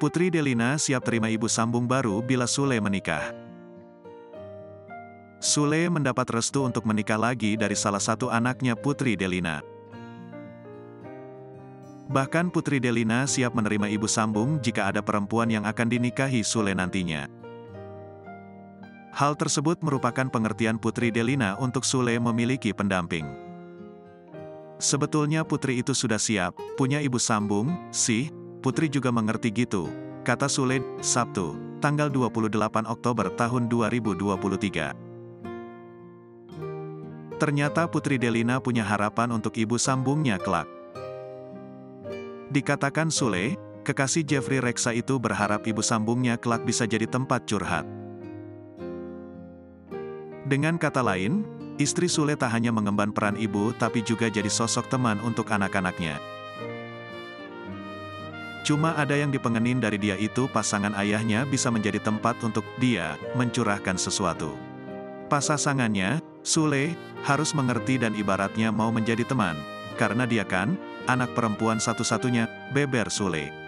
Putri Delina siap terima ibu sambung baru bila Sule menikah. Sule mendapat restu untuk menikah lagi dari salah satu anaknya Putri Delina. Bahkan Putri Delina siap menerima ibu sambung jika ada perempuan yang akan dinikahi Sule nantinya. Hal tersebut merupakan pengertian Putri Delina untuk Sule memiliki pendamping. Sebetulnya Putri itu sudah siap, punya ibu sambung, sih, Putri juga mengerti gitu, kata Sule, Sabtu, tanggal 28 Oktober tahun 2023. Ternyata Putri Delina punya harapan untuk ibu sambungnya kelak. Dikatakan Sule, kekasih Jeffrey Reksa itu berharap ibu sambungnya kelak bisa jadi tempat curhat. Dengan kata lain, istri Sule tak hanya mengemban peran ibu tapi juga jadi sosok teman untuk anak-anaknya. Cuma ada yang dipengenin dari dia itu pasangan ayahnya bisa menjadi tempat untuk dia mencurahkan sesuatu. Pasangannya, Sule, harus mengerti dan ibaratnya mau menjadi teman, karena dia kan, anak perempuan satu-satunya, beber Sule.